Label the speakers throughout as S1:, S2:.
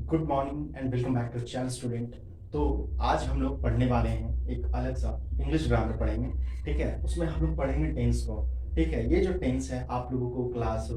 S1: Good morning and welcome back to channel student. तो आज हम लोग पढ़ने वाले हैं एक अलग सा इंग्लिश ग्रामर पढ़ेंगे। ठीक है, उसमें हम लोग पढ़ेंगे टेंस को। ठीक है, ये जो टेंस है आप लोगों को क्लास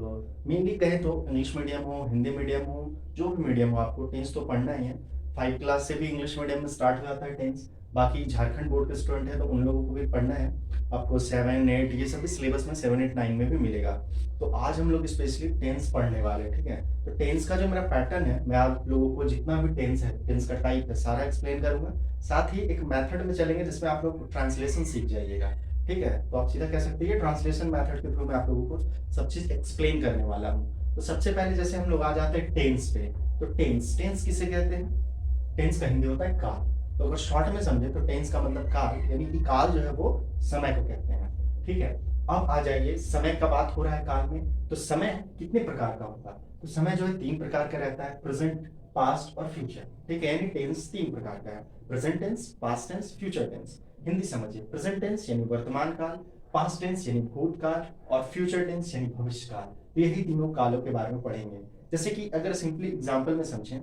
S1: मेनली कहे तो इंग्लिश मीडियम हो, हिंदी मीडियम हो, जो भी मीडियम हो, आपको टेंस तो पढ़ना ही है। 5 क्लास से भी इंग्लिश मीडियम में स्टार्ट हो जाता है टेंस। बाकी झारखंड बोर्ड के स्टूडेंट है तो उन लोगों को भी पढ़ना है। आपको 7, 8 ये सभी सिलेबस में 7, 8, 9 में भी मिलेगा। तो आज हम लोग स्पेशली टेंस पढ़ने वाले हैं। ठीक है, तो टेंस का जो मेरा पैटर्न है, मैं आप लोगों को जितना भी टेंस है, टेंस का टाइप है, सारा एक्सप्लेन करूंगा। साथ ही एक मेथड में चलेंगे जिसमें आप लोग ट्रांसलेशन सीख जाइएगा। ठीक है, तो आप सीधा कह सकते हैं ट्रांसलेशन मेथड के थ्रू मैं आप लोगों को सब चीज एक्सप्लेन करने वाला हूँ। तो सबसे पहले जैसे हम लोग आ जाते हैं टेंस पे। तो टेंस टेंस किसे कहते हैं? टेंस का हिंदी होता है काल। तो अगर शॉर्ट में समझे तो टेंस का मतलब काल, यानी कि काल जो है वो समय को कहते हैं। ठीक है, अब आ जाइए समय का बात हो रहा है काल में, तो समय कितने प्रकार का होता है? तो समय जो है 3 प्रकार का रहता है, प्रेजेंट, पास्ट और फ्यूचर। ठीक है, यानी टेंस 3 प्रकार का है, present tense, past tense, future tense. Hindi समझिए, प्रेजेंट टेंस यानी वर्तमान काल, पास्ट टेंस यानी भूतकाल और फ्यूचर टेंस यानी भविष्य काल। तो यही तीनों कालों के बारे में पढ़ेंगे। जैसे कि अगर सिंपली एग्जांपल में समझें,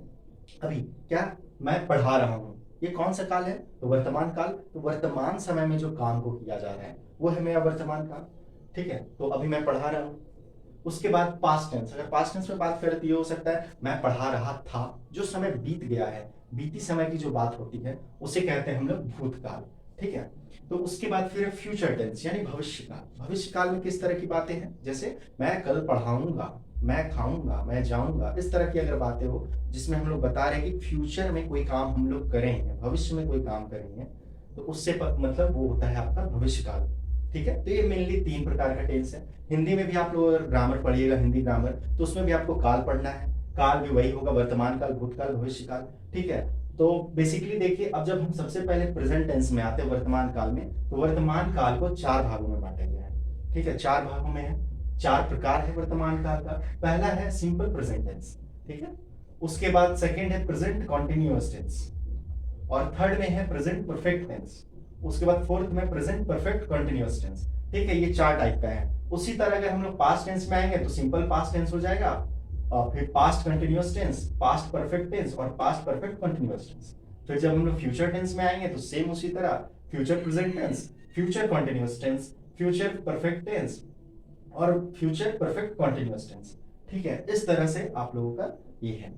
S1: अभी क्या मैं पढ़ा रहा हूँ, ये कौन सा काल है? तो वर्तमान काल। तो वर्तमान समय में जो काम को किया जा रहा है वो है मेरा वर्तमान काल। ठीक है, तो अभी मैं पढ़ा रहा हूँ। उसके बाद पास्ट टेंस, अगर पास्ट टेंस में बात करें तो ये हो सकता है मैं पढ़ा रहा था, जो समय बीत गया है, बीती समय की जो बात होती है उसे कहते हैं हम लोग भूतकाल। ठीक है, तो उसके बाद फिर फ्यूचर टेंस यानी भविष्य काल। भविष्य काल में किस तरह की बातें हैं? जैसे मैं कल पढ़ाऊंगा, मैं खाऊंगा, मैं जाऊंगा, इस तरह की अगर बातें हो जिसमें हम लोग बता रहे हैं कि फ्यूचर में कोई काम हम लोग करेंगे, भविष्य में कोई काम करेंगे, तो उससे मतलब वो होता है आपका भविष्य काल। ठीक है, तो ये मेनली 3 प्रकार का टेंस है। हिंदी में भी आप लोग अगर ग्रामर पढ़िएगा, हिंदी ग्रामर, तो उसमें भी आपको काल पढ़ना है। काल भी वही होगा, वर्तमान काल, भूतकाल, भविष्य काल। ठीक है, तो बेसिकली देखिए, अब जब हम सबसे पहले प्रेजेंट टेंस में आते हैं वर्तमान काल में, तो वर्तमान काल को 4 भागों में बांटा गया है। ठीक है, 4 भागों में है, 4 प्रकार है वर्तमान काल का। पहला है सिंपल प्रेजेंट टेंस। ठीक है, उसके बाद सेकंड है प्रेजेंट कॉन्टिन्यूअस टेंस, और थर्ड में है प्रेजेंट परफेक्ट टेंस। उसके बाद फोर्थ में प्रेजेंट परफेक्ट कंटिन्यूअस टेंस। ठीक है, ये 4 टाइप का है। उसी तरह अगर हम लोग पास्ट टेंस में आएंगे तो सिंपल पास्ट टेंस हो जाएगा, और फिर past continuous tense, past perfect tense और पास्ट परफेक्ट कंटिन्यूअस टेंस। फिर जब हम लोग फ्यूचर टेंस में आएंगे तो सेम उसी तरह, future present tense, future continuous tense, future perfect tense और फ्यूचर परफेक्ट कंटिन्यूअस टेंस। ठीक है, इस तरह से आप लोगों का ये है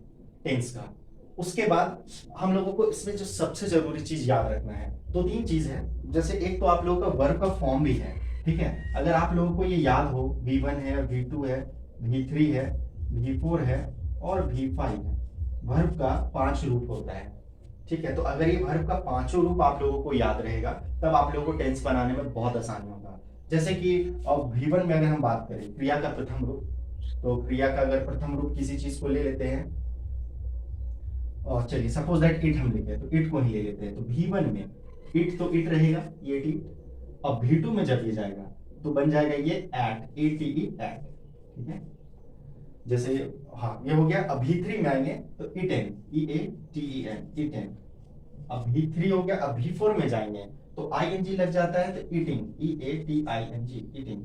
S1: टेंस का। उसके बाद हम लोगों को इसमें जो सबसे जरूरी चीज याद रखना है, 2-3 चीज है। जैसे एक तो आप लोगों का वर्ब का फॉर्म भी है। ठीक है, अगर आप लोगों को ये याद हो, V1 है, V2 है, V3 है, V4 है और V5 है। वर्ब का 5 रूप होता है। ठीक है, तो अगर ये वर्ब का 5 रूप आप लोगों को याद रहेगा तब आप लोगों को टेंस बनाने में बहुत आसानी होगा। जैसे कि अब V1 में अगर हम बात करें क्रिया का प्रथम रूप, तो क्रिया का अगर प्रथम रूप किसी चीज को ले लेते हैं, और चलिए सपोज दैट इट हम लेते हैं, तो इट को ही ले लेते हैं। तो V1 में इट, तो इट रहेगा, ये इट। अब V2 में जब ये जाएगा तो बन जाएगा ये एट, ATE एट। ठीक है, जैसे हाँ ये हो गया। अब V3 में आएंगे तो इटेन, EATEN, इटेन। अब V3 हो गया। अब V4 में जाएंगे तो ING लग जाता है, तो ईटिंग, EATING, ईटिंग।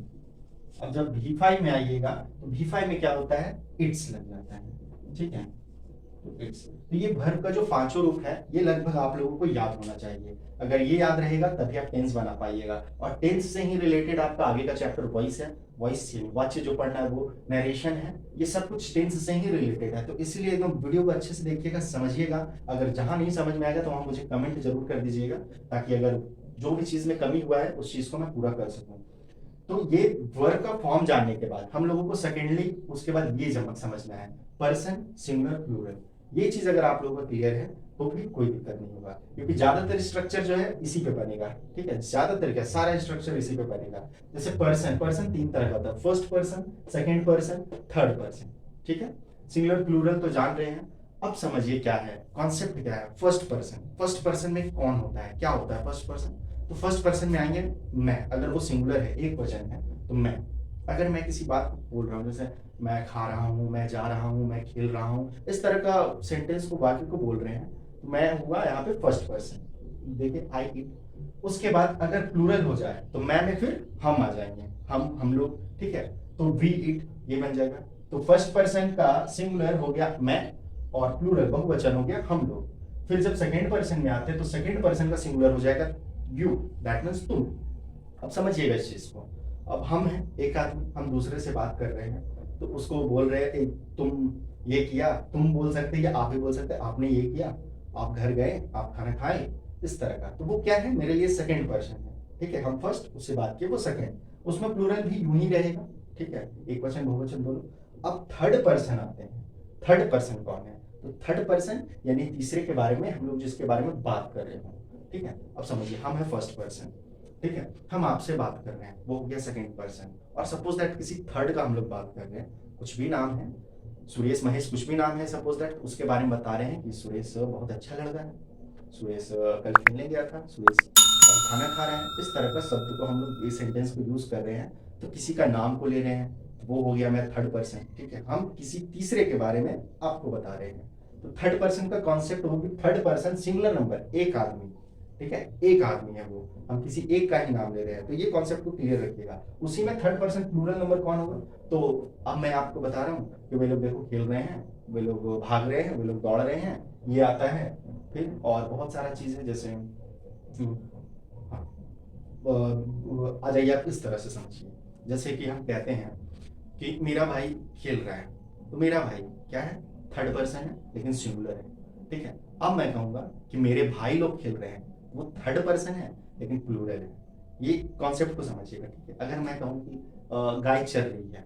S1: अब जब V5 में आइएगा तो V5 में क्या होता है? इट्स लग जाता है। ठीक है, तो इट्स। तो ये वर्ब का जो 5 रूप है ये लगभग आप लोगों को याद होना चाहिए। अगर ये याद रहेगा तभी आप टेंस बना पाइएगा। और टेंस से ही रिलेटेड आपका आगे का चैप्टर वॉइस है, वॉइस वाच्य जो पढ़ना है वो नरेशन है, ये सब कुछ टेंस से ही रिलेटेड है। तो इसलिए एकदम वीडियो को अच्छे से देखिएगा, समझिएगा। अगर जहां नहीं समझ में आएगा तो वहां मुझे कमेंट जरूर कर दीजिएगा, ताकि अगर जो भी चीज में कमी हुआ है उस चीज को मैं पूरा कर सकूं। तो ये वर्ब का फॉर्म जानने के बाद हम लोगों को सेकेंडली उसके बाद ये समझना है, पर्सन, सिंगुलर, प्लूरल। ये चीज अगर आप लोगों को क्लियर है तो भी कोई दिक्कत नहीं होगा, क्योंकि ज्यादातर स्ट्रक्चर जो है इसी पे बनेगा। ठीक है, ज्यादातर क्या, सारा स्ट्रक्चर इसी पे बनेगा। जैसे पर्सन, पर्सन 3 तरह का होता है, first person, second person, third person. ठीक है, सिंगुलर प्लूरल तो जान रहे हैं। अब समझिए क्या है कॉन्सेप्ट, क्या है फर्स्ट पर्सन। फर्स्ट पर्सन में कौन होता है, क्या होता है फर्स्ट पर्सन? तो फर्स्ट पर्सन में आएंगे मैं, अगर वो सिंगुलर है, एक वचन है, तो मैं। अगर मैं किसी बात को बोल रहा हूँ, जैसे मैं खा रहा हूँ, मैं जा रहा हूँ, मैं खेल रहा हूँ, इस तरह का सेंटेंस को, वाक्य को बोल रहे हैं, तो मैं हुआ यहाँ पे फर्स्ट पर्सन। देखिए आई इट। उसके बाद अगर प्लूरल हो जाए तो मैं में फिर हम आ जाएंगे, हम लोग। ठीक है, तो वी इट ये बन जाएगा। तो फर्स्ट पर्सन का सिंगुलर हो गया मैं, और प्लूरल बहुवचन हो गया हम लोग। फिर जब सेकेंड पर्सन में आते हैं तो सेकेंड पर्सन का सिंगुलर हो जाएगा यू, दैट मीन्स तुम। अब समझिएगा इस चीज को। अब हम हैं एक आदमी, हम दूसरे से बात कर रहे हैं तो उसको बोल रहे हैं कि तुम ये किया, तुम बोल सकते या आप भी बोल सकते आपने ये किया, आप घर गए, आप खाना खाए, इस तरह का। तो वो क्या है, मेरे लिए सेकेंड पर्सन है, ठीक है। हम फर्स्ट उससे बात किए, वो सेकेंड, उसमें प्लूरल भी यूं ही रहेगा, ठीक है, एक वचन बहुवचन दोनों। अब थर्ड पर्सन आते हैं। थर्ड पर्सन कौन है, तो थर्ड पर्सन यानी तीसरे के बारे में, हम लोग जिसके बारे में बात कर रहे हो, ठीक है। अब समझिए हम है फर्स्ट पर्सन, ठीक है, हम आपसे बात कर रहे हैं, वो हो गया सेकेंड पर्सन। और सपोज दैट किसी थर्ड का हम लोग बात कर रहे हैं, कुछ भी नाम है, सुरेश महेश कुछ भी नाम है, सपोज दैट उसके बारे में बता रहे हैं कि सुरेश बहुत अच्छा लड़का है, सुरेश कल खेलने गया था, सुरेश खाना खा रहा है, इस तरह का शब्द को हम लोग इस सेंटेंस को यूज कर रहे हैं। तो किसी का नाम को ले रहे हैं, वो हो गया मेरा थर्ड पर्सन, ठीक है। हम किसी तीसरे के बारे में आपको बता रहे हैं, तो थर्ड पर्सन का कॉन्सेप्ट होगी थर्ड पर्सन सिंगुलर नंबर, एक आदमी, ठीक है, एक आदमी है वो, हम किसी एक का ही नाम ले रहे हैं। तो ये कॉन्सेप्ट को क्लियर रखिएगा। उसी में थर्ड पर्सन प्लूरल नंबर कौन होगा, तो अब मैं आपको बता रहा हूँ कि वे लोग देखो खेल रहे हैं, वे लोग भाग रहे हैं, वे लोग दौड़ रहे हैं, ये आता है। फिर और बहुत सारा चीज है, जैसे आ जाइए आप इस तरह से समझिए। जैसे कि हम कहते हैं कि मेरा भाई खेल रहा है, तो मेरा भाई क्या है, थर्ड पर्सन है लेकिन सिंगुलर है, ठीक है। अब मैं कहूंगा कि मेरे भाई लोग खेल रहे हैं, वो थर्ड पर्सन है लेकिन प्लूरल है। ये कॉन्सेप्ट को समझिएगा, ठीक है। अगर मैं कहूँ कि गाय चर रही है,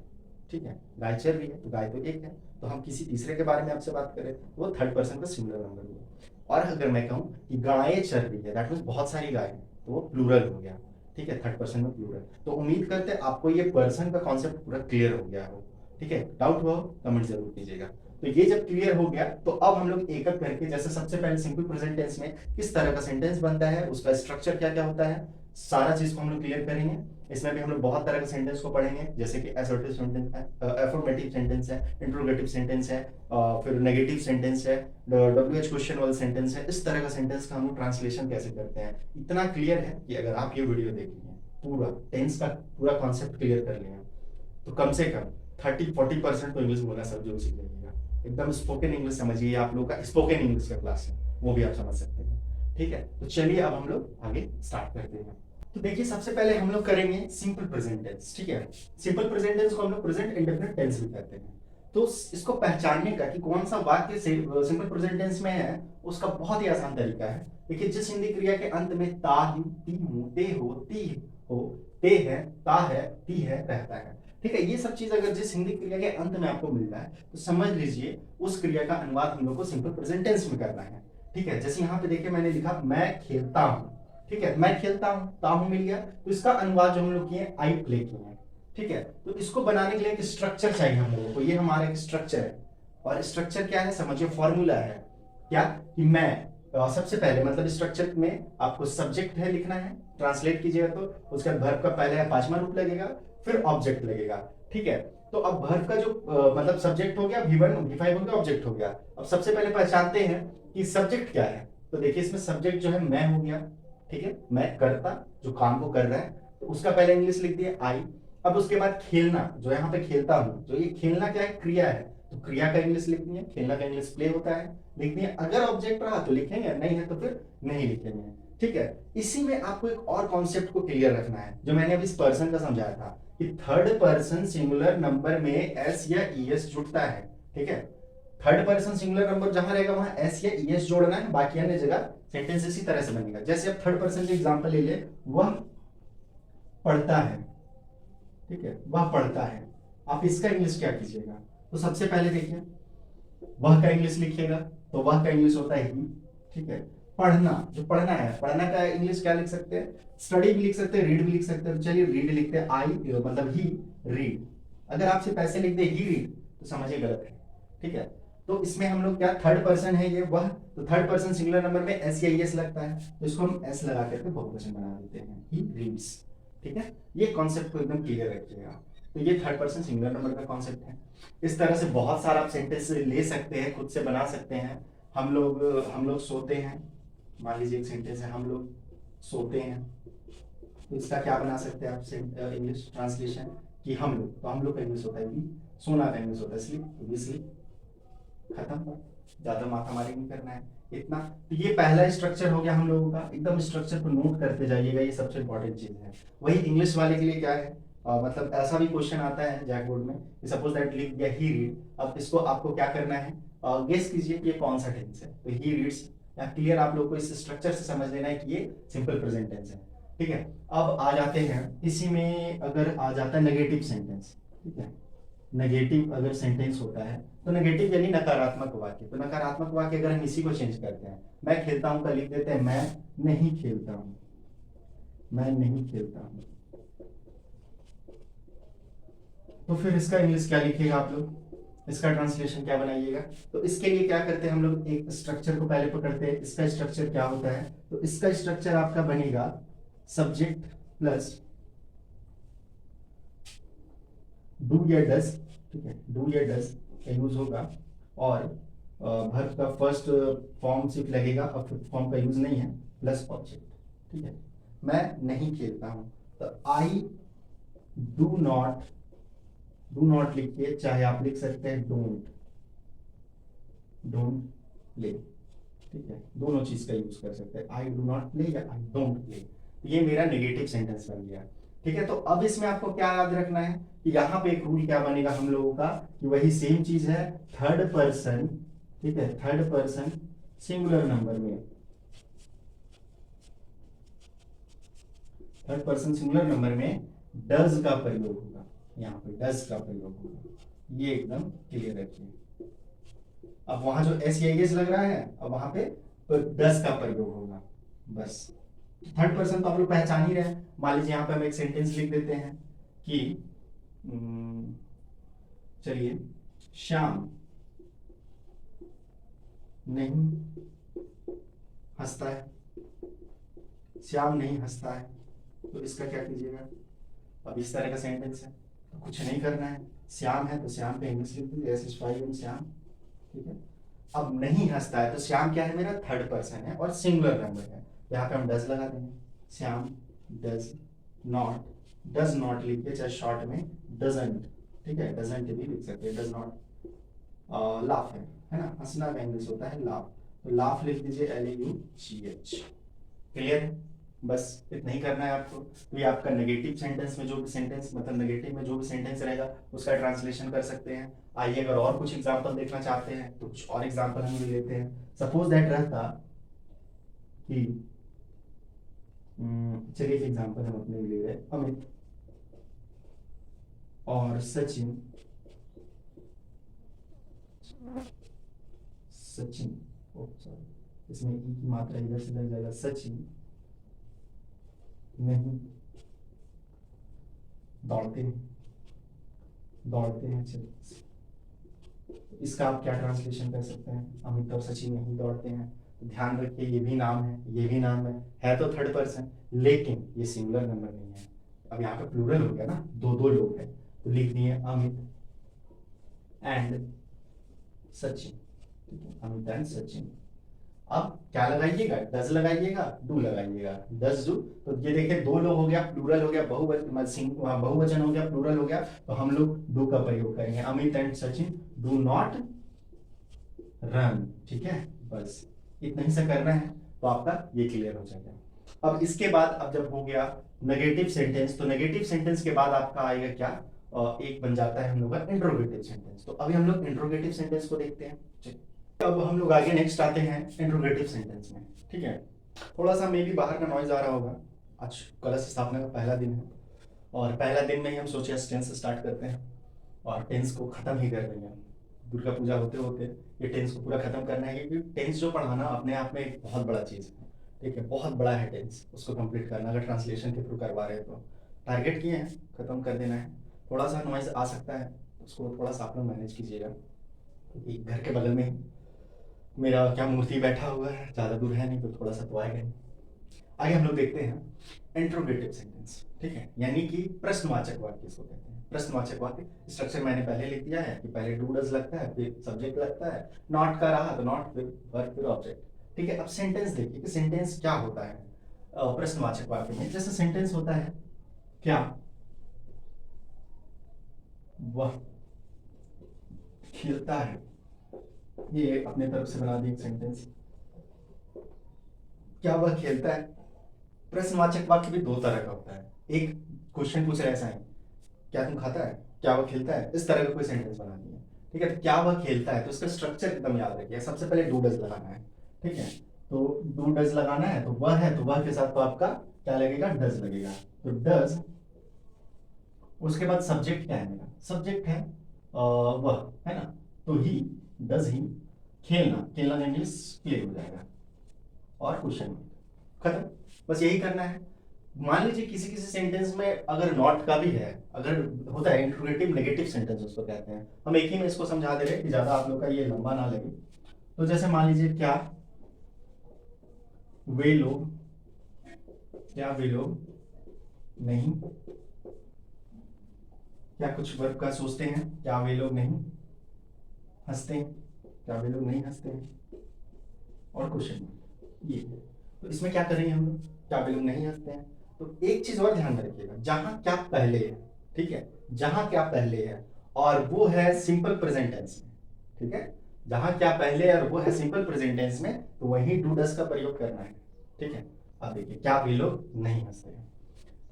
S1: ठीक है, गाय चर रही है, तो गाय तो एक है, तो हम किसी तीसरे के बारे में आपसे बात करें, वो थर्ड पर्सन का सिंगुलर नंबर हुआ। और अगर मैं कहूँ कि गायें चर रही है, दैट मीन्स बहुत सारी गाय हैं, तो वो प्लूरल हो गया, ठीक है, थर्ड पर्सन में प्लूरल। तो उम्मीद करते हैं आपको ये पर्सन का कॉन्सेप्ट पूरा क्लियर हो गया हो, ठीक है। डाउट हुआ कमेंट जरूर कीजिएगा। तो ये जब क्लियर हो गया तो अब हम लोग एक एक करके, जैसे सबसे पहले सिंपल प्रेजेंट टेंस में किस तरह का सेंटेंस बनता है, उसका स्ट्रक्चर क्या क्या होता है, सारा चीज को हम लोग क्लियर करेंगे। इसमें भी हम लोग बहुत तरह के सेंटेंस को पढ़ेंगे, जैसे कि असर्टिव सेंटेंस है, अफर्मेटिव सेंटेंस है, इंट्रोगेटिव सेंटेंस है, फिर नेगेटिव सेंटेंस है, WH क्वेश्चन वाला सेंटेंस है। इस तरह का सेंटेंस का हम लोग ट्रांसलेशन कैसे करते हैं, इतना क्लियर है कि अगर आप ये वीडियो देख लिए, पूरा टेंस का पूरा कॉन्सेप्ट क्लियर कर लिए, तो कम से कम 30-40% तो इंग्लिश बोलना सब जो सीख लेंगे। एकदम स्पोकन इंग्लिश समझिए, आप लोगों का स्पोकन इंग्लिश का क्लास है, वो भी आप समझ सकते हैं, ठीक है। तो चलिए अब हम लोग आगे स्टार्ट करते हैं। तो देखिए सबसे पहले हम लोग करेंगे सिंपल प्रेजेंट टेंस, ठीक है। सिंपल प्रेजेंट टेंस को हम लोग प्रेजेंट इंडेफिनिट टेंस भी कहते हैं। तो इसको पहचानने का कि कौन सा वाक्य सिंपल प्रेजेंट टेंस में है, उसका बहुत ही आसान तरीका है। देखिए जिस हिंदी क्रिया के अंत में ता ही, ती हूं, ते हो, ती हो, ते है, ता है, ती है रहता है, ठीक है। ये सब चीज अगर जिस हिंदी क्रिया के अंत में आपको मिलता है तो समझ लीजिए उस क्रिया का अनुवाद हम लोग को सिंपल प्रेजेंट टेंस में करना है, ठीक है। जैसे यहाँ पे देखिए मैंने लिखा मैं खेलता हूँ, ठीक है, मैं खेलता हूँ, ताहू मिल गया, तो इसका अनुवाद जो हम लोग किए आई प्ले किए हैं, ठीक है। तो इसको बनाने के लिए एक स्ट्रक्चर चाहिए हम लोगों को, ये हमारा एक स्ट्रक्चर है। और स्ट्रक्चर क्या है समझिए, फॉर्मूला है क्या, कि मैं सबसे पहले मतलब स्ट्रक्चर में आपको सब्जेक्ट है लिखना है, ट्रांसलेट कीजिएगा तो उसके बाद वर्ब का पहले 5वां रूप लगेगा, फिर ऑब्जेक्ट लगेगा, ठीक है। तो अब वर्ब का जो मतलब सब्जेक्ट हो गया, V1 V5 हो गया, ऑब्जेक्ट हो गया। अब सबसे पहले पहचानते हैं कि सब्जेक्ट क्या है। तो देखिए इसमें सब्जेक्ट जो है मैं हो गया, ठीक है, मैं करता जो काम को कर रहा है, तो उसका पहले इंग्लिश लिख दिया आई। अब उसके बाद खेलना, जो यहाँ पे खेलता हूँ, जो ये खेलना क्या है, क्रिया है, तो क्रिया का इंग्लिश लिख दिया, खेलना का इंग्लिश प्ले होता है, लिख दिया। अगर ऑब्जेक्ट रहा तो लिखेंगे, नहीं है तो फिर नहीं लिखेंगे, ठीक है। इसी में आपको एक और कॉन्सेप्ट को क्लियर रखना है, जो मैंने अभी इस पर्सन का समझाया था कि थर्ड पर्सन सिंगुलर नंबर में एस या ईएस जुड़ता है, ठीक है। थर्ड पर्सन सिंगुलर नंबर जहां रहेगा वहां एस या ईएस जोड़ना है, बाकी अन्य जगह सेंटेंस इसी तरह से बनेगा। जैसे अब थर्ड पर्सन के एग्जांपल ले ले, वह पढ़ता है, ठीक है, वह पढ़ता है। आप इसका इंग्लिश क्या कीजिएगा, तो सबसे पहले देखिए वह का इंग्लिश लिखिएगा, तो वह का इंग्लिश होता है ही, ठीक है। पढ़ना, जो पढ़ना है, पढ़ना का इंग्लिश क्या लिख सकते हैं, स्टडी भी लिख सकते हैं, रीड भी लिख सकते हैं। तो चलिए रीड लिखते हैं, आई मतलब ही रीड। अगर आपसे पैसे लिख दे ही रीड तो समझिए गलत है, ठीक है। तो इसमें हम लोग क्या, थर्ड पर्सन है ये वह, तो थर्ड पर्सन सिंगुलर नंबर में एस या एस लगता है, तो इसको हम एस लगा करके बहुवचन बना देते हैं, ही रीड्स, ठीक है। ये कॉन्सेप्ट को एकदम क्लियर रखिएगा। तो ये थर्ड पर्सन सिंगुलर नंबर का कॉन्सेप्ट है। इस तरह से बहुत सारा आप सेंटेंस ले सकते हैं, खुद से बना सकते हैं। हम लोग सोते हैं, मान लीजिए एक सेंटेंस है, हम लोग सोते हैं, तो इसका क्या बना सकते हैं आप इंग्लिश ट्रांसलेशन, कि हम लोग, तो हम लोग का इंग्लिश होता है वी, सोना का इंग्लिश होता है स्लीप, वी स्लीप, खत्म। ज्यादा माथामारी नहीं करना है इतना। तो ये पहला स्ट्रक्चर हो गया हम लोगों का, एकदम स्ट्रक्चर को नोट करते जाइएगा, ये सबसे इंपॉर्टेंट चीज है। वही इंग्लिश वाले के लिए क्या है, मतलब ऐसा भी क्वेश्चन आता है जैक बोर्ड में, सपोज दैट लिख दिया ही रीड, अब इसको आपको क्या करना है, गेस कीजिए कि ये कौन सा टेंस है। तो ही रीड्स, क्लियर, आप लोग को इस स्ट्रक्चर से समझ लेना है कि ये सिंपल प्रेजेंट टेंस है। ठीक है, अब आ जाते हैं इसी में, अगर आ जाता है नेगेटिव सेंटेंस। ठीक है, नेगेटिव अगर सेंटेंस होता है तो नेगेटिव यानी नकारात्मक वाक्य, तो नकारात्मक वाक्य अगर हम इसी को चेंज करते हैं, मैं खेलता हूं का लिख देते हैं मैं नहीं खेलता हूं, मैं नहीं खेलता हूं, तो फिर इसका इंग्लिश क्या लिखेगा आप लोग, इसका ट्रांसलेशन क्या बनाइएगा। तो इसके लिए क्या करते हैं हम लोग, एक स्ट्रक्चर को पहले पकड़ते हैं, इसका स्ट्रक्चर क्या होता है, तो इसका स्ट्रक्चर आपका बनेगा सब्जेक्ट प्लस डू या डज। ठीक है, डू या डज का यूज होगा, और वर्ब का फर्स्ट फॉर्म सिर्फ लगेगा, अब फॉर्म का यूज नहीं है, प्लस ऑब्जेक्ट। ठीक है, मैं नहीं खेलता हूं, तो I do not, do not लिख के चाहे आप लिख सकते हैं डोंट, डोंट प्ले। ठीक है, दोनों चीज का यूज कर सकते हैं, आई डू नॉट प्ले या आई डोंट प्ले। ये मेरा नेगेटिव सेंटेंस बन गया। ठीक है, तो अब इसमें आपको क्या याद रखना है कि यहाँ पे एक रूल क्या बनेगा हम लोगों का, कि वही सेम चीज है, थर्ड पर्सन। ठीक है, थर्ड पर्सन सिंगुलर नंबर में, थर्ड पर्सन सिंगुलर नंबर में डज का प्रयोग होगा, यहाँ पे डज का प्रयोग होगा, ये एकदम क्लियर रखिए। अब वहां जो एस या एस लग रहा है, अब वहां पे डज का प्रयोग होगा, बस। थर्ड पर्सन तो आप लोग पहचान ही रहे हैं। मान लीजिए यहाँ पे हम एक सेंटेंस लिख देते हैं कि चलिए, श्याम नहीं हंसता है, श्याम नहीं हंसता है, तो इसका क्या कीजिएगा, अब इस तरह का सेंटेंस है तो कुछ नहीं करना है, श्याम है तो श्याम पे इंग्लिश लिख दीजिए S H Y M Shyam. ठीक है, अब नहीं हंसता है तो श्याम क्या है, मेरा थर्ड पर्सन है और सिंगुलर नंबर है, यहाँ पे हम डज लगा देंगे, Shyam does not, does not लिखिए चाहे शॉर्ट में डजंट। ठीक है, डजंट भी लिख सकते हैं, डज नॉट लाफ है ना, हंसना का इंग्लिश होता है लाफ, तो लाफ लिख दीजिए L A you ji H. Clear है, बस इतना ही करना है आपको। तो ये आपका नेगेटिव सेंटेंस में जो भी सेंटेंस, मतलब नेगेटिव में जो भी सेंटेंस रहेगा उसका ट्रांसलेशन कर सकते हैं। आइए अगर और कुछ एग्जांपल देखना चाहते हैं तो कुछ और एग्जांपल हम भी लेते हैं। सपोज दैट रहता कि चलिए एक एग्जांपल हम अपने ले रहे हैं, अमित और सचिन, सचिन, ओ सॉरी इसमें ई की मात्रा इधर से लग जाएगा, सचिन नहीं दौड़ते हैं, दौड़ते हैं चलिए, इसका आप क्या ट्रांसलेशन कर सकते हैं, अमित और सचिन नहीं दौड़ते हैं। तो ध्यान रखिए ये भी नाम है, ये भी नाम है तो थर्ड पर्सन, लेकिन ये सिंगुलर नंबर नहीं है। अब यहाँ पे प्लूरल हो गया ना, दो दो लोग हैं, तो लिख दिए अमित एंड सचिन। ठीक है, अमित एंड सचिन। अब क्या लगाइएगा, डज लगाइएगा, डू लगाइएगा, डज डू। तो ये देखिए दो लोग हो गया, प्लूरल हो गया, बहुवचन हो गया, प्लूरल हो गया, तो हम लोग डू का प्रयोग करेंगे, Amit and Sachin do not run. ठीक है, बस इतना ही से करना है, तो आपका ये क्लियर हो जाएगा। अब इसके बाद, अब जब हो गया नेगेटिव सेंटेंस, तो नेगेटिव सेंटेंस के बाद आपका आएगा क्या, एक बन जाता है हम लोग का इंट्रोगेटिव सेंटेंस। तो अभी हम लोग इंट्रोगेटिव सेंटेंस को देखते हैं। अब हम लोग आगे नेक्स्ट आते हैं इंट्रोगेटिव सेंटेंस में। ठीक है, थोड़ा सा मे भी बाहर का नॉइज आ रहा होगा, आज कलश स्थापना का पहला दिन है, और पहला दिन में ही हम सोचे टेंस स्टार्ट करते हैं, और टेंस को खत्म ही कर देंगे। दुर्गा पूजा होते होते ये टेंस को पूरा खत्म करना है, क्योंकि टेंस जो पढ़ाना अपने आप में एक बहुत बड़ा चीज़ है। ठीक है, बहुत बड़ा है टेंस, उसको कंप्लीट करना, अगर ट्रांसलेशन के थ्रू करवा रहे हैं तो टारगेट किए हैं, खत्म कर देना है। थोड़ा सा नॉइज आ सकता है, उसको थोड़ा सा आप लोग मैनेज कीजिएगा, क्योंकि घर के बगल में ही मेरा क्या मूर्ति बैठा हुआ है, ज़्यादा दूर है नहीं, तो थोड़ा सा तो आएगा। आगे हम लोग देखते हैं इंट्रोगेटिव सेंटेंस। ठीक है, यानी कि प्रश्नवाचक वाक्य इसको कहते हैं। प्रश्नवाचक वाक्य स्ट्रक्चर मैंने पहले लिख दिया है कि पहले डू डज लगता है, फिर सब्जेक्ट लगता है, नॉट का रहा तो नॉट, फिर वर्ब, फिर ऑब्जेक्ट। ठीक है, अब सेंटेंस देखिए कि सेंटेंस क्या होता है प्रश्नवाचक वाक्य में। जैसे सेंटेंस होता है, क्या वह खेलता है, ये अपने तरफ से बना दी एक सेंटेंस। क्या वह खेलता है? प्रश्नवाचक वाक्य भी दो तरह का होता है। एक क्वेश्चन पूछ रहा है ऐसा है, क्या तुम खाता है, क्या वह खेलता है, इस तरह का कोई सेंटेंस बनानी है। ठीक है, तो क्या वह खेलता है, तो उसका स्ट्रक्चर एकदम याद रखिए। सबसे पहले डू डज लगाना है। ठीक है, तो डू डज लगाना है, तो वह है तो वह के साथ तो आपका क्या लगेगा, डज लगेगा। तो डज, उसके बाद सब्जेक्ट क्या है मेरा, सब्जेक्ट है वह, है ना। तो ही, डज ही खेलना, खेलना का इंग्लिश प्ले हो जाएगा, और क्वेश्चन खत्म। बस यही करना है। मान लीजिए किसी किसी सेंटेंस में अगर नॉट का भी है, अगर होता है इंट्रोगेटिव नेगेटिव सेंटेंस उसको कहते हैं। हम एक ही में इसको समझा दे रहे हैं कि ज्यादा आप लोग का ये लंबा ना लगे। तो जैसे मान लीजिए क्या वे लोग, क्या वे लोग नहीं, क्या कुछ वर्ब का सोचते हैं, क्या वे लोग नहीं हंसते हैं, क्या वे लोग नहीं हंसते हैं, और क्वेश्चन ये। तो इसमें क्या करेंगे हम लोग, क्या वे लोग नहीं हंसते हैं। तो एक चीज और ध्यान में रखिएगा, जहां क्या पहले है, ठीक है, जहां क्या पहले है और वो है सिंपल प्रेजेंट टेंस में। ठीक है, जहां क्या पहले है और वो है सिंपल प्रेजेंट टेंस में, तो वही डू डस का प्रयोग करना है। ठीक है, अब देखिए क्या वे लोग नहीं हंसते हैं,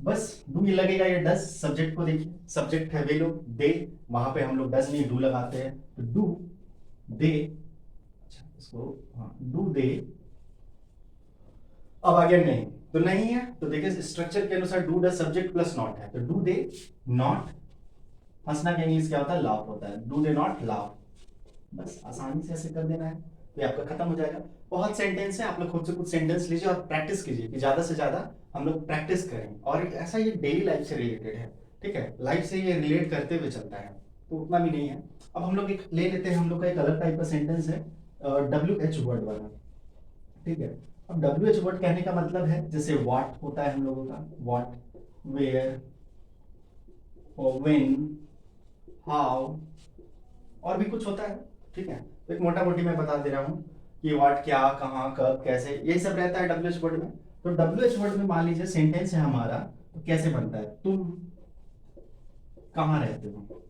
S1: बस डू ही लगेगा। ये डस सब्जेक्ट को देखिए, सब्जेक्ट है वे लोग, दे, वहां पे हम लोग डस नहीं डू लगाते हैं। तो डू दे, अच्छा इसको, हाँ डू दे। अब आगे नहीं, तो नहीं है, तो देखिए स्ट्रक्चर के अनुसार do does subject plus not है, तो डू दे नॉट, हंसना का इंग्लिश क्या होता है, लाफ होता है, डू दे नॉट लाफ। बस आसानी से ऐसे कर देना है, तो ये आपका खत्म हो जाएगा। बहुत सेंटेंस है, आप लोग खुद से कुछ सेंटेंस लीजिए और प्रैक्टिस कीजिए कि ज्यादा से ज्यादा हम लोग प्रैक्टिस करें। और ऐसा ये डेली लाइफ से रिलेटेड है, ठीक है, लाइफ से ये रिलेट करते हुए चलता है, तो उतना भी नहीं है। अब हम लोग एक ले लेते हैं, हम लोग का एक अलग टाइप का सेंटेंस है WH वर्ड वाला। ठीक है, अब WH वर्ड कहने का मतलब है, जैसे व्हाट होता है हम लोगों का, व्हाट, वेयर, व्हेन, हाउ, और भी कुछ होता है। ठीक है, तो एक मोटा मोटी मैं बता दे रहा हूँ कि व्हाट क्या, कहाँ, कब, कैसे, यही सब रहता है WH वर्ड में। तो WH वर्ड में मान लीजिए सेंटेंस है हमारा, तो कैसे बनता है, तुम कहाँ रहते हो।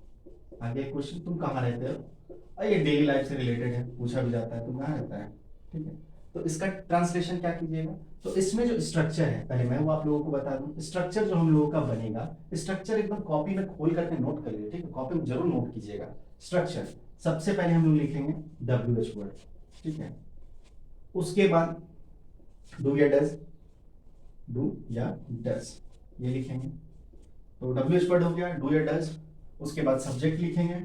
S1: आगे क्वेश्चन, तुम कहाँ रहते हो, और ये डेली लाइफ से रिलेटेड है, पूछा भी जाता है तुम कहाँ रहता है। ठीक है, तो इसका ट्रांसलेशन क्या कीजिएगा, तो इसमें जो स्ट्रक्चर है, पहले मैं वो आप लोगों को बता दूं, स्ट्रक्चर जो हम लोगों का बनेगा, स्ट्रक्चर एकदम कॉपी में खोल करके नोट कर लीजिए। ठीक है, कॉपी में जरूर नोट कीजिएगा स्ट्रक्चर। सबसे पहले हम लोग लिखेंगे WH वर्ड, ठीक है, उसके बाद डू या डज, डू या डज ये लिखेंगे। तो WH वर्ड हो गया, डू या डज, उसके बाद सब्जेक्ट लिखेंगे,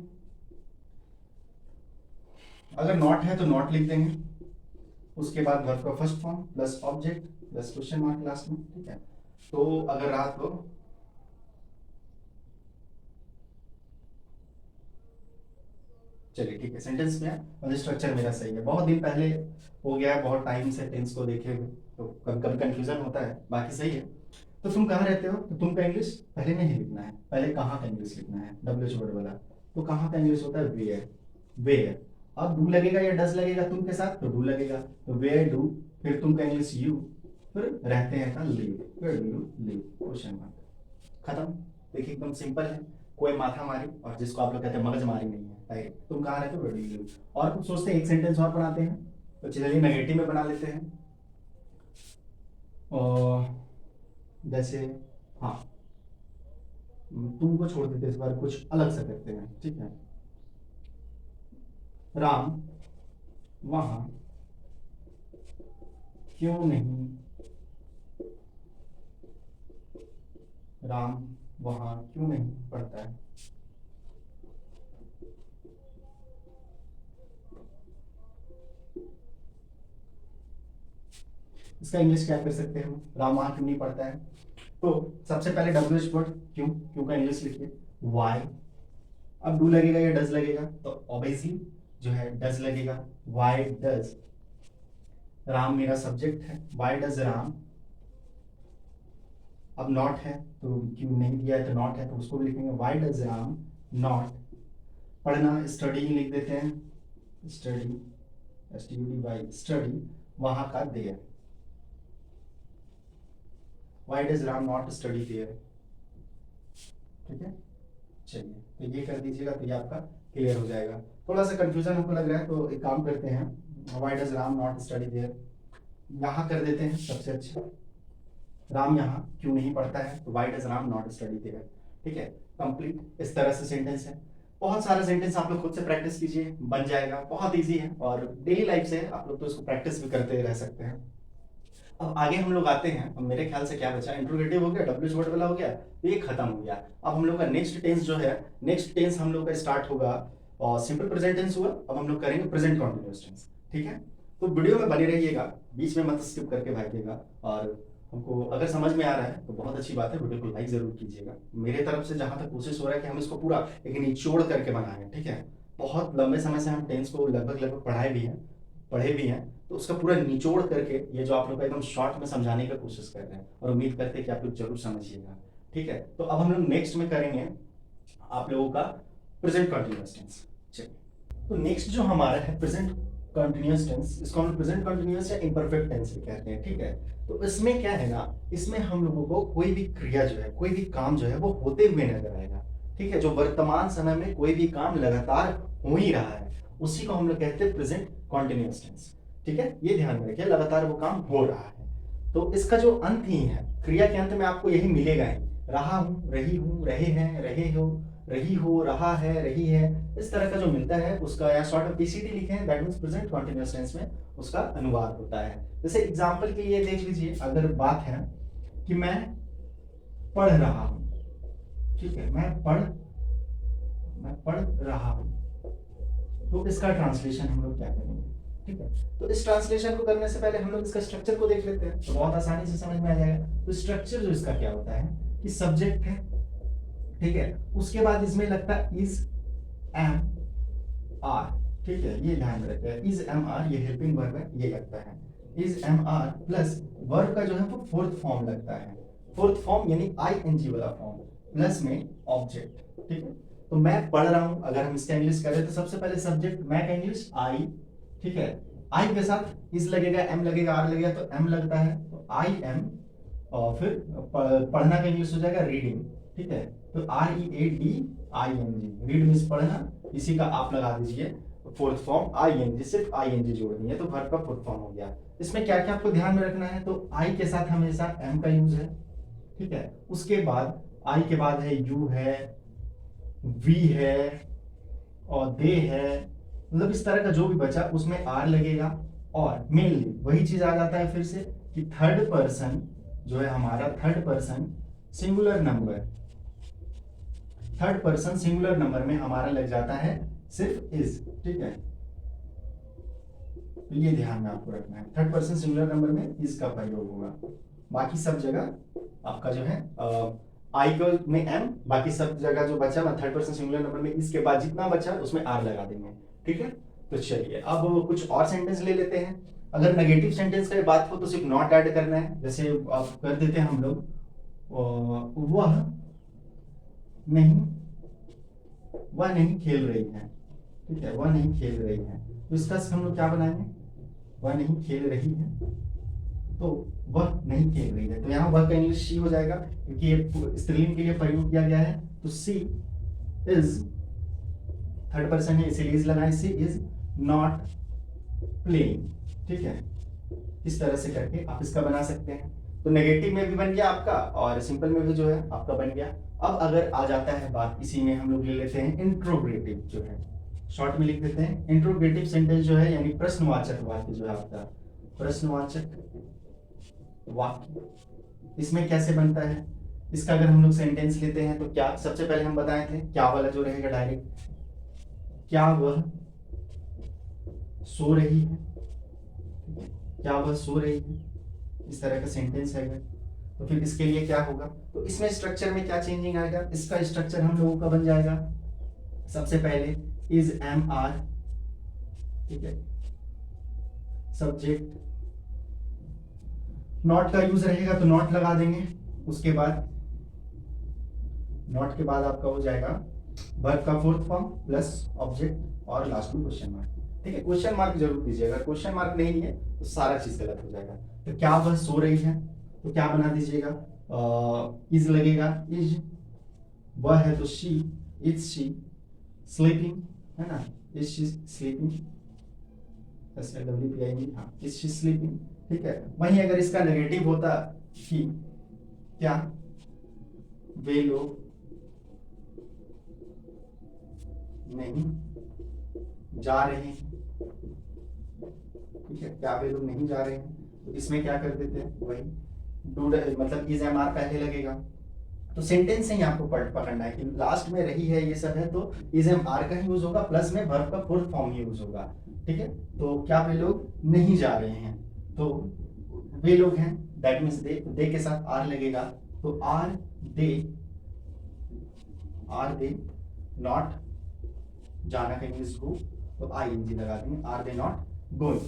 S1: अगर नॉट है तो नॉट लिख देंगे, उसके बाद वर्ब का first form plus object plus question mark last में। ठीक है, तो अगर रात को, चलिए ठीक है, सेंटेंस में और स्ट्रक्चर मेरा सही है। बहुत दिन पहले हो गया है, बहुत टाइम से टेंस को देखे हुए, तो कभी कभी कंफ्यूजन होता है, बाकी सही है। तो तुम कहाँ रहते हो, तो तुम का इंग्लिश पहले नहीं लिखना है, पहले कहाँ का इंग्लिश लिखना है, WH वर्ड वाला। तो कहाँ का इंग्लिश होता है, वेयर, वेयर। अब डू लगेगा या डज लगेगा तुम के साथ, तो डू लगेगा, तो वेयर डू, फिर तुम का इंग्लिश यू, फिर रहते हैं का live, where do you live, question mark, खत्म। देखिए एकदम सिंपल है, कोई माथा मारी और जिसको आप लोग कहते हैं मगज मारी नहीं है, डायरेक्ट तुम कहाँ रहते हो, वेयर डू यू लिव। और कुछ सोचते हैं, एक सेंटेंस और बनाते हैं, तो चलिए नेगेटिव में बना लेते हैं। और जैसे, हाँ तुमको छोड़ देते, इस बार कुछ अलग सा करते हैं। ठीक है, राम वहां क्यों नहीं, राम वहां क्यों नहीं पढ़ता है। इसका इंग्लिश क्या कर सकते हैं हम, राम वहां क्यों नहीं पढ़ता है। तो सबसे पहले WH वर्ड, क्यों, क्यों का इंग्लिश लिखिए वाई। अब डू लगेगा या डज लगेगा, तो ऑब्वियसली जो है डज लगेगा, वाई डज, राम मेरा सब्जेक्ट है, वाई डज राम। अब नॉट है, तो क्यों नहीं दिया है तो नॉट है, तो उसको भी लिखेंगे वाई डज राम नॉट, पढ़ना स्टडी लिख देते हैं, स्टडी, STUDY स्टडी, वहां का there, why does Ram not study there. ठीक है, चलिए तो ये कर दीजिएगा, तो ये आपका क्लियर हो जाएगा। थोड़ा सा कंफ्यूजन हमको लग रहा है, तो एक काम करते हैं, why does Ram not study there, यहाँ कर देते हैं सबसे अच्छा। राम यहाँ क्यों नहीं पढ़ता है, तो why does Ram not study there. ठीक है, कंप्लीट इस तरह से सेंटेंस है। बहुत सारा सेंटेंस आप लोग खुद से प्रैक्टिस कीजिए, बन जाएगा, बहुत इजी है और डेली लाइफ से आप लोग तो इसको प्रैक्टिस भी करते रह सकते हैं। अब आगे हम लोग आते हैं, अब मेरे ख्याल से क्या बचा, इंट्रोगेटिव हो गया, डब्ल्यू वर्ड वाला हो गया, तो ये खत्म हो गया। अब हम लोग का नेक्स्ट टेंस जो है, नेक्स्ट टेंस हम लोग का स्टार्ट होगा, और सिंपल प्रेजेंट टेंस हुआ, अब हम लोग करेंगे प्रेजेंट कंटीन्यूअस टेंस। ठीक है, तो वीडियो में बने रहिएगा, बीच में मत स्किप करके भागिएगा, और हमको अगर समझ में आ रहा है तो बहुत अच्छी बात है, वीडियो को लाइक जरूर कीजिएगा। मेरे तरफ से जहां तक कोशिश हो रहा है कि हम इसको पूरा एक निचोड़ करके बनाएं। ठीक है, बहुत लंबे समय से हम टेंस को लगभग पढ़े भी हैं, तो उसका पूरा निचोड़ करके ये जो आप लोग का एकदम शॉर्ट में समझाने की कोशिश कर रहे हैं, और उम्मीद करते हैं कि आप लोग जरूर समझिएगा। ठीक है, तो अब हम लोग नेक्स्ट में करेंगे आप लोगों का प्रेजेंट कंटीन्यूअस टेंस। चलिए, तो नेक्स्ट जो हमारा है प्रेजेंट कंटीन्यूअस टेंस, इसको हम प्रेजेंट कंटीन्यूअस या इम्परफेक्ट टेंस भी कहते हैं। ठीक है, तो इसमें क्या है ना, इसमें हम लोगों को कोई भी क्रिया जो है, कोई भी काम जो है वो होते हुए नजर आएगा। ठीक है, जो वर्तमान समय में कोई भी काम लगातार हो ही रहा है, उसी को हम लोग कहते हैं प्रेजेंट कंटीन्यूअस टेंस। ठीक है, ये ध्यान में रखिए, लगातार वो काम हो रहा है, तो इसका जो अंत ही है, क्रिया के अंत में आपको यही मिलेगा ही, रहा हूं, रही हूं, रहे हैं, रहे हो, रही हो, रहा है, रही है, इस तरह का जो मिलता है उसका, या शॉर्ट में पीसीटी लिखे हैं, that means present continuous tense में उसका अनुवाद होता है। जैसे एग्जांपल के लिए देख लीजिए, अगर बात है कि मैं पढ़ रहा हूं, ठीक है, मैं पढ़ रहा हूं, तो इसका ट्रांसलेशन हम लोग क्या करेंगे। ठीक है, तो इस ट्रांसलेशन को करने से पहले हम लोग इसका स्ट्रक्चर को देख लेते हैं, तो बहुत आसानी से समझ में आ जाएगा। तो स्ट्रक्चर जो इसका क्या होता है कि सब्जेक्ट है, ठीक है, उसके बाद इसमें लगता है इज एम आर। ठीक है, ये ध्यान में रखते हैं, इज एम आर, ये हेल्पिंग वर्ब है, ये लगता है is am are, plus verb का जो है वो फोर्थ फॉर्म लगता है, फोर्थ फॉर्म यानी आई एन जी वाला फॉर्म, प्लस में ऑब्जेक्ट। ठीक है, तो मैं पढ़ रहा हूं, अगर हम इसका इंग्लिश करें तो सबसे पहले सब्जेक्ट मैं का इंग्लिश आई। ठीक है, आई के साथ इज लगेगा, एम लगेगा, आर लगेगा, तो एम लगता है, तो आई एम, और फिर पढ़ना का इंग्लिश हो जाएगा रीडिंग। ठीक है, तो R E A D I N G, read means पढ़ना, इसी का आप लगा दीजिए fourth form I N G, सिर्फ आई एन जी जोड़नी है, तो वर्ब का फोर्थ फॉर्म हो गया। इसमें क्या क्या आपको ध्यान में रखना है, तो आई के साथ हमेशा एम का यूज है। ठीक है, उसके बाद आई के बाद है यू है, वी है, और दे है, मतलब इस तरह का जो भी बचा उसमें आर लगेगा, और मेनली वही चीज आ जाता है फिर से कि थर्ड पर्सन जो है हमारा, third person singular number, third person singular number में हमारा लग जाता है सिर्फ इज। ठीक है, तो ये ध्यान में आपको रखना है, थर्ड पर्सन सिंगुलर नंबर में इज का प्रयोग होगा, बाकी सब जगह आपका जो है आई को में एम, बाकी सब जगह जो बचा ना थर्ड पर्सन सिंगुलर नंबर में इसके बाद जितना बचा उसमें आर लगा देंगे। ठीक है, तो चलिए अब कुछ और सेंटेंस ले लेते हैं। अगर नेगेटिव सेंटेंस की बात हो तो सिर्फ नॉट ऐड करना है, जैसे आप कर देते हैं हम लोग, वह नहीं खेल रही है। ठीक है, वह नहीं खेल रही है, तो इसका हम लोग क्या बनाएंगे, वह नहीं खेल रही है, तो वह नहीं खेल रही है, तो यहाँ वह का इंग्लिश शी हो जाएगा, क्योंकि ये स्त्रीलिंग के लिए प्रयोग किया गया है, तो सी इज, थर्ड पर्सन है इसीलिए इज लगाए, सी इज नॉट प्लेइंग। ठीक है, इस तरह से करके आप इसका बना सकते हैं, तो नेगेटिव में भी बन गया आपका, और सिंपल में भी जो है आपका बन गया। अब अगर आ जाता है बात, इसी में हम लोग ले लेते हैं इंट्रोगेटिव, जो है शॉर्ट में लिख देते हैं इंट्रोगेटिव सेंटेंस जो है, यानी प्रश्नवाचक वाक्य जो है आपका, प्रश्नवाचक वाक्य, इसमें कैसे बनता है, इसका अगर हम लोग सेंटेंस लेते हैं तो क्या, सबसे पहले हम बताए थे क्या वाला जो रहेगा डायरेक्ट, क्या वह सो रही है, क्या वह सो रही है, इस तरह का सेंटेंस है। तो फिर इसके लिए क्या होगा, तो इसमें स्ट्रक्चर में क्या चेंजिंग आएगा, इसका स्ट्रक्चर हम लोगों का बन जाएगा, सबसे पहले इज एम आर, ठीक है, सब्जेक्ट, नॉट का यूज रहेगा तो नॉट लगा देंगे, उसके बाद नॉट के बाद आपका हो जाएगा वर्ब का फोर्थ फॉर्म प्लस ऑब्जेक्ट, और लास्ट में क्वेश्चन मार्क। ठीक है, क्वेश्चन मार्क जरूर दीजिएगा, क्वेश्चन मार्क नहीं है तो सारा चीज गलत हो जाएगा। तो क्या वह सो रही है, तो क्या बना दीजिएगा, इज लगेगा, इज, वह है तो शी, इज शी स्लीपिंग, है ना, इज शी स्लीपिंग, SLWPING, हाँ इज शी स्लीपिंग, ठीक है। वहीं अगर इसका नेगेटिव होता कि क्या वे लोग नहीं जा रहे हैं, ठीक है, क्या वे लोग नहीं जा रहे हैं, तो इसमें क्या कर देते हैं, वही डू मतलब इज एम आर पहले लगेगा। तो सेंटेंस से ही आपको पकड़ना है कि लास्ट में रही है ये सब है तो इज एम आर का ही यूज होगा, प्लस में वर्ब का फोर्थ फॉर्म ही यूज होगा, ठीक है। तो क्या वे लोग नहीं जा रहे हैं, तो वे लोग हैं, दैट मीन्स दे के साथ आर लगेगा, तो आर दे नॉट, जाना का इंग्लिश गो, तो ING लगा देंगे, आर दे नॉट गोइंग,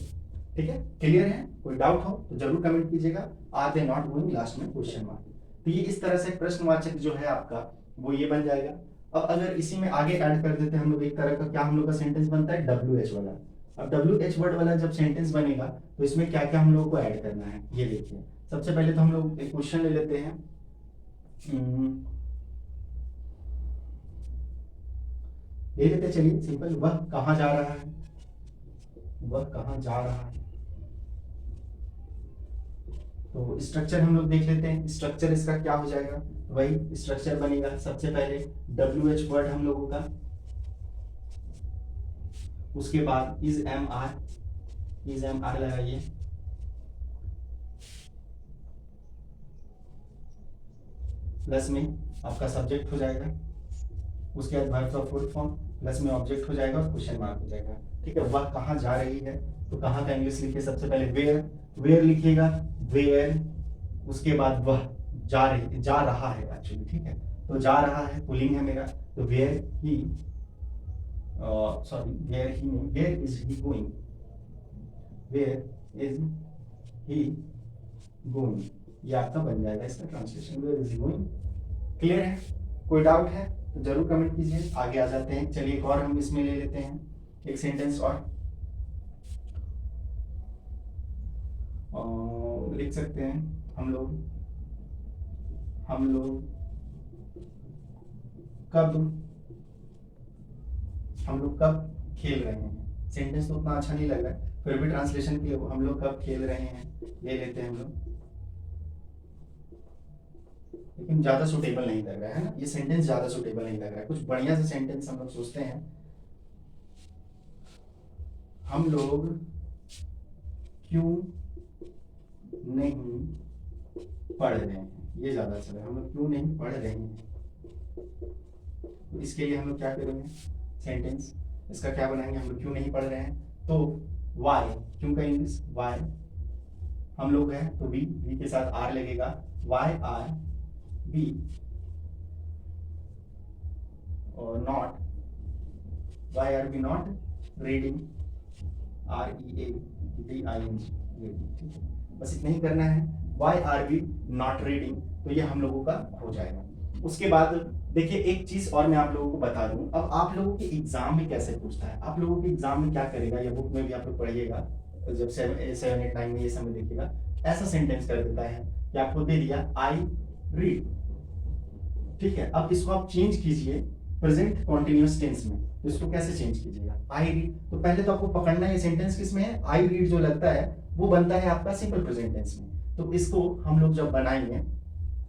S1: ठीक है। क्लियर है? कोई डाउट हो तो जरूर कमेंट कीजिएगा। Are they not going, last में क्वेश्चन मार्क। तो ये इस तरह से प्रश्नवाचक जो है आपका वो ये बन जाएगा। अब अगर इसी में आगे ऐड कर देते हैं हम लोग एक तरह का, क्या हम लोग का सेंटेंस बनता है, WH वाला। अब WH वर्ड वाला जब सेंटेंस बनेगा तो इसमें क्या क्या हम लोग को ऐड करना है, ये देखिए। सबसे पहले तो हम लोग एक क्वेश्चन ले लेते हैं, ले लेते चलिए सिंपल, वह कहाँ जा रहा है, वह कहाँ जा रहा है। तो स्ट्रक्चर हम लोग देख लेते हैं, स्ट्रक्चर इसका क्या हो जाएगा, वही स्ट्रक्चर बनेगा। सबसे पहले WH वर्ड हम लोगों का, उसके बाद इज एम आर लगाइए, प्लस में आपका सब्जेक्ट हो जाएगा, उसके बाद वर्ब का फुल फॉर्म, प्लस में ऑब्जेक्ट हो जाएगा और क्वेश्चन मार्क हो जाएगा, ठीक है। वह कहाँ जा रही है, तो कहाँ का इंग्लिश लिखिए, सबसे पहले वेयर लिखिएगा, वेयर, उसके बाद वह जा रहा है एक्चुअली, ठीक है। तो जा रहा है पुलिंग है मेरा, तो where he, sorry where he नहीं, where is he going, where is he going, ये आपका बन जाएगा इसका translation, where is he going. Clear है? कोई डाउट है तो जरूर कमेंट कीजिए। आगे आ जाते हैं, चलिए एक और हम इसमें ले लेते हैं, एक सेंटेंस और लिख सकते हैं हम लोग कब खेल रहे हैं। सेंटेंस तो उतना अच्छा नहीं लग रहा है, फिर भी ट्रांसलेशन के लिए हम लोग कब खेल रहे हैं ले लेते हैं हम लोग, लेकिन ज्यादा सुटेबल नहीं लग रहा है ना, ये सेंटेंस ज्यादा सुटेबल नहीं लग रहा है। कुछ बढ़िया से सेंटेंस हम लोग सोचते हैं, हम लोग क्यों नहीं पढ़ रहे हैं, ये ज्यादा अच्छा है, हम लोग क्यों नहीं पढ़ रहे हैं। तो इसके लिए हम लोग क्या करेंगे, सेंटेंस इसका क्या बनाएंगे, हम लोग क्यों नहीं पढ़ रहे हैं, तो वाई, क्यों का इंग्लिश वाई, हम लोग हैं तो वी के साथ आर लगेगा, वाई आर बी, और not, why are be not reading, READING, ठीक है। बस इतना ही करना है, why are be not reading, तो ये हम लोगों का हो जाएगा। उसके बाद देखिए एक चीज और मैं आप लोगों को बता दूं, अब आप लोगों के एग्जाम में कैसे पूछता है, आप लोगों के एग्जाम में क्या करेगा, या बुक में भी आप लोग पढ़िएगा, जब 7, 8, 9 में ये समय देखिएगा, ऐसा सेंटेंस कर देता है कि आपको दे दिया आई रीड, ठीक है। अब इसको आप चेंज कीजिए प्रेजेंट कॉन्टिन्यूअस टेंस में, तो इसको कैसे चेंज कीजिएगा, आई रीड, तो पहले तो आपको पकड़ना है सेंटेंस किस में है, आई रीड जो लगता है वो बनता है आपका सिंपल प्रेजेंट टेंस में। तो इसको हम लोग जब बनाएंगे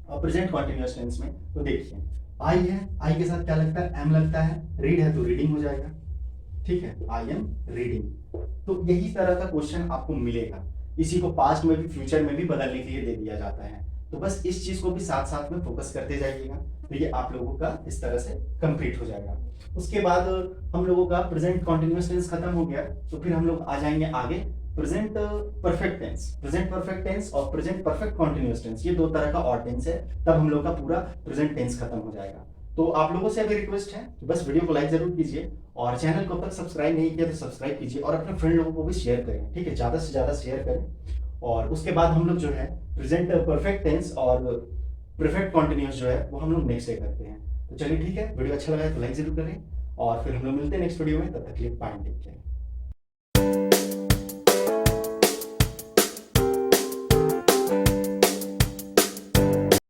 S1: और प्रेजेंट कॉन्टिन्यूअस टेंस में, तो देखिए आई है, आई के साथ क्या लगता है, एम लगता है, रीड है तो रीडिंग हो जाएगा, ठीक है, आई एम रीडिंग। तो यही तरह का क्वेश्चन आपको मिलेगा, इसी को पास्ट में भी फ्यूचर में भी बदलने के लिए दे दिया जाता है। तो बस इस चीज को भी साथ साथ में फोकस करते जाइएगा, तो ये आप लोगों का इस तरह से कंप्लीट हो जाएगा। उसके बाद हम लोगों का प्रेजेंट कॉन्टिन्यूअस टेंस खत्म हो गया, तो फिर हम लोग आ जाएंगे आगे प्रेजेंट परफेक्ट टेंस और प्रेजेंट परफेक्ट कॉन्टिन्यूअस टेंस, ये दो तरह का और टेंस है, तब हम लोग का पूरा प्रेजेंट टेंस खत्म हो जाएगा। तो आप लोगों से अभी रिक्वेस्ट है कि बस वीडियो को लाइक जरूर कीजिए, और चैनल को अब तक सब्सक्राइब नहीं किया तो सब्सक्राइब कीजिए, और अपने फ्रेंड लोगों को भी शेयर करें, ठीक है, ज्यादा से ज्यादा शेयर करें। और उसके बाद हम लोग जो है प्रेजेंट परफेक्ट टेंस और परफेक्ट कॉन्टिन्यूअस जो है वो हम लोग नेक्स्ट डे करते हैं। तो चलिए ठीक है, वीडियो अच्छा लगा है तो लाइक जरूर करें, और फिर हम लोग मिलते हैं नेक्स्ट वीडियो में, तब तक के लिए बाय, टेक केयर।